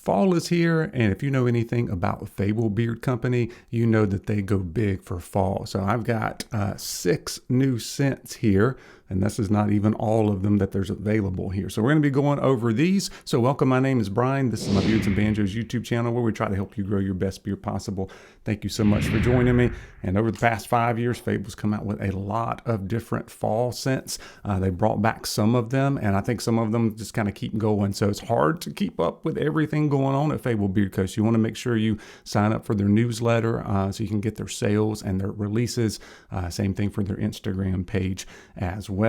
Fall is here, and if you know anything about Fable Beard Company, you know that they go big for fall. So I've got 6 new scents here, and this is not even all of them that there's available here. So we're going to be going over these. So welcome, my name is Brian. This is my Beards and Banjos YouTube channel where we try to help you grow your best beard possible. Thank you so much for joining me. And over the past 5 years, Fable's come out with a lot of different fall scents. They brought back some of them, and I think some of them just kind of keep going. So it's hard to keep up with everything going on at Fable Beard Co. So you want to make sure you sign up for their newsletter so you can get their sales and their releases. Same thing for their Instagram page as well.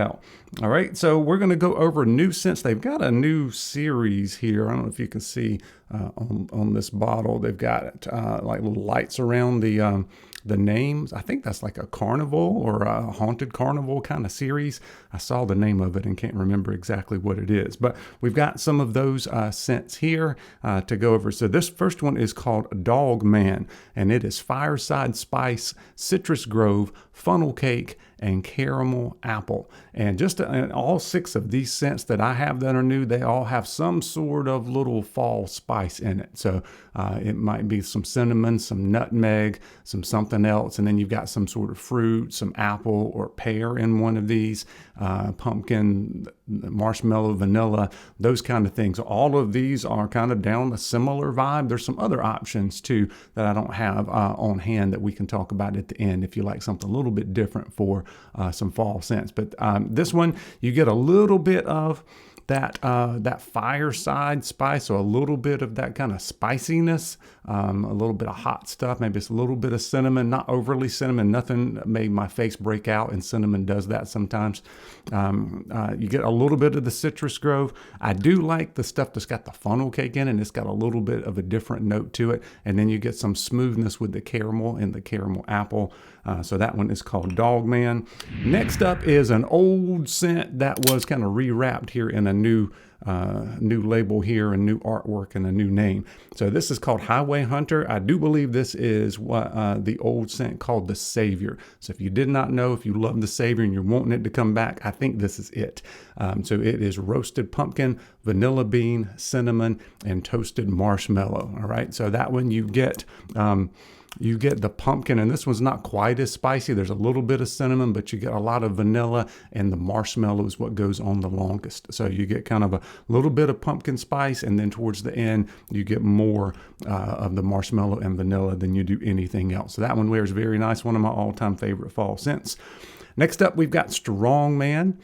All right, so we're going to go over new scents. They've got a new series here. I don't know if you can see on this bottle. They've got like little lights around the names. I think that's like a carnival or a haunted carnival kind of series. I saw the name of it and can't remember exactly what it is, but we've got some of those scents here to go over. So this first one is called Dog Man, and it is Fireside Spice, Citrus Grove, Funnel Cake, and Caramel Apple. And just all 6 of these scents that I have that are new, they all have some sort of little fall spice in it. So it might be some cinnamon, some nutmeg, some something else, and then you've got some sort of fruit, some apple or pear in one of these, pumpkin, marshmallow, vanilla, those kind of things. All of these are kind of down a similar vibe. There's some other options too that I don't have on hand that we can talk about at the end if you like something a little bit different for some fall scents. But this one, you get a little bit of that fireside spice, so a little bit of that kind of spiciness, a little bit of hot stuff, maybe it's a little bit of cinnamon, not overly cinnamon, nothing made my face break out, and cinnamon does that sometimes. You get a little bit of the Citrus Grove. I do like the stuff that's got the funnel cake in it, and it's got a little bit of a different note to it, and then you get some smoothness with the caramel and the caramel apple. So that one is called Dog Man. Next up is an old scent that was kind of rewrapped here in a new label here, a new artwork, and a new name. So this is called Highway Hunter. I do believe this is what the old scent called the Savior. So if you did not know, if you love the Savior and you're wanting it to come back, I think this is it. So it is roasted pumpkin, vanilla bean, cinnamon, and toasted marshmallow. All right, so that one you get the pumpkin, and this one's not quite as spicy. There's a little bit of cinnamon, but you get a lot of vanilla, and the marshmallow is what goes on the longest. So you get kind of a little bit of pumpkin spice, and then towards the end, you get more of the marshmallow and vanilla than you do anything else. So that one wears very nice, one of my all-time favorite fall scents. Next up, we've got Strong Man.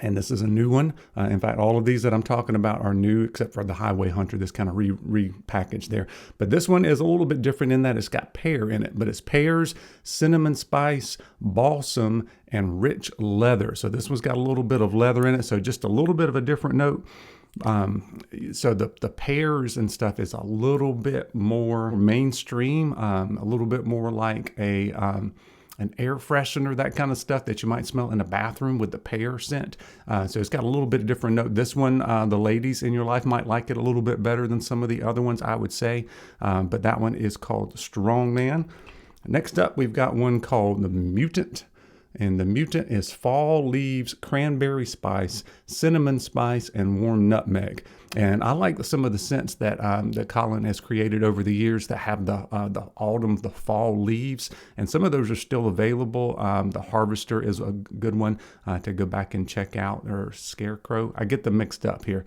And this is a new one. In fact, all of these that I'm talking about are new, except for the Highway Hunter, this kind of repackaged there. But this one is a little bit different in that it's got pear in it, but it's pears, cinnamon spice, balsam, and rich leather. So this one's got a little bit of leather in it, so just a little bit of a different note. So the pears and stuff is a little bit more mainstream, a little bit more like an air freshener, that kind of stuff that you might smell in a bathroom with the pear scent. So it's got a little bit of different note. This one, the ladies in your life might like it a little bit better than some of the other ones, I would say. But that one is called Strong Man. Next up, we've got one called the Mutant. And the Mutant is fall leaves, cranberry spice, cinnamon spice, and warm nutmeg. And I like some of the scents that that Colin has created over the years that have the autumn, the fall leaves. And some of those are still available. The Harvester is a good one to go back and check out, or Scarecrow. I get them mixed up here.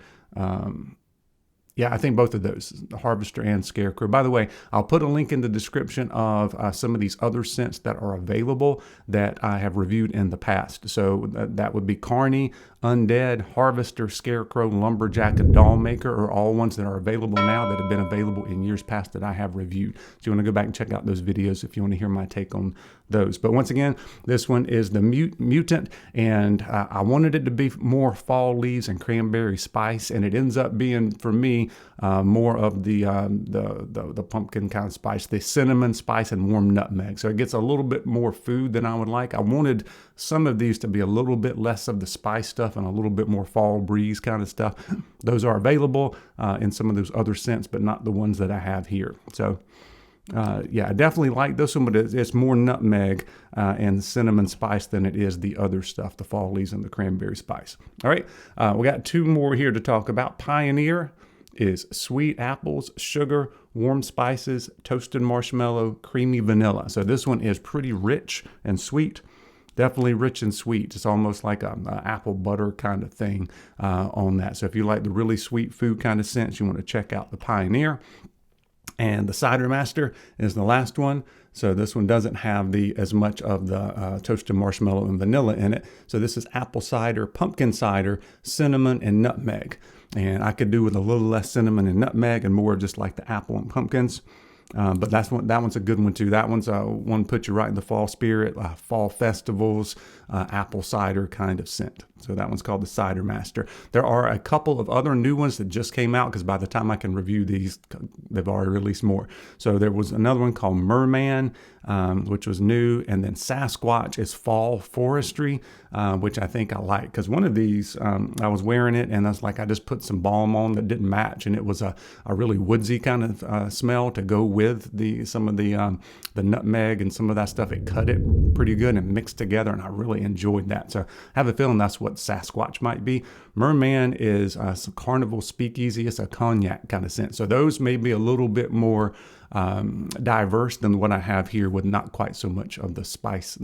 Yeah, I think both of those, the Harvester and Scarecrow. By the way, I'll put a link in the description of some of these other scents that are available that I have reviewed in the past. So that would be Carney, Undead, Harvester, Scarecrow, Lumberjack, and Dollmaker are all ones that are available now that have been available in years past that I have reviewed. So you want to go back and check out those videos if you want to hear my take on those. But once again, this one is the Mutant, and I wanted it to be more fall leaves and cranberry spice, and it ends up being, for me, more of the pumpkin kind of spice, the cinnamon spice and warm nutmeg. So it gets a little bit more food than I would like. I wanted some of these to be a little bit less of the spice stuff and a little bit more fall breeze kind of stuff. Those are available in some of those other scents, but not the ones that I have here. So yeah, I definitely like this one, but it's more nutmeg and cinnamon spice than it is the other stuff, the fall leaves and the cranberry spice. All right, we got 2 more here to talk about. Pioneer. is sweet apples, sugar, warm spices, toasted marshmallow, creamy vanilla. So this one is pretty rich and sweet. Definitely rich and sweet. It's almost like a apple butter kind of thing on that. So if you like the really sweet food kind of scents, you want to check out the Pioneer. And the Cider Master is the last one. So this one doesn't have as much of the toasted marshmallow and vanilla in it. So this is apple cider, pumpkin cider, cinnamon, and nutmeg. And I could do with a little less cinnamon and nutmeg and more just like the apple and pumpkins. But that one's a good one too. That one's one put you right in the fall spirit, fall festivals, apple cider kind of scent. So that one's called the Cider Master. There are a couple of other new ones that just came out because by the time I can review these, they've already released more. So there was another one called Merman, which was new, and then Sasquatch is Fall Forestry, which I think I like because one of these, I was wearing it and I was like, I just put some balm on that didn't match, and it was a really woodsy kind of smell to go with some of the nutmeg and some of that stuff. It cut it pretty good and mixed together, and I really enjoyed that. So I have a feeling that's what Sasquatch might be. Merman is some Carnival Speakeasy. It's a cognac kind of scent. So those may be a little bit more diverse than what I have here, with not quite so much of the spice,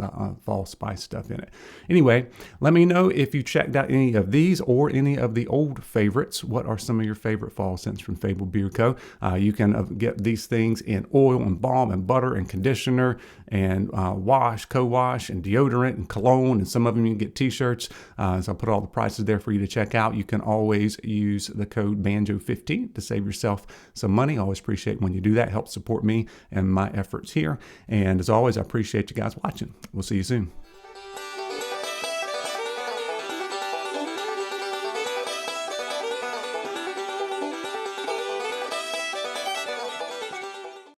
fall spice stuff in it. Anyway, let me know if you checked out any of these or any of the old favorites. What are some of your favorite fall scents from Fable Beard Co? You can get these things in oil and balm and butter and conditioner and wash, co-wash and deodorant and cologne, and some of them you can get t-shirts. So I'll put all the prices there for you to check out. You can always use the code BANJO15 to save yourself some money. I always appreciate when you do that. It helps support me and my efforts here. And as always, I appreciate you guys watching. We'll see you soon.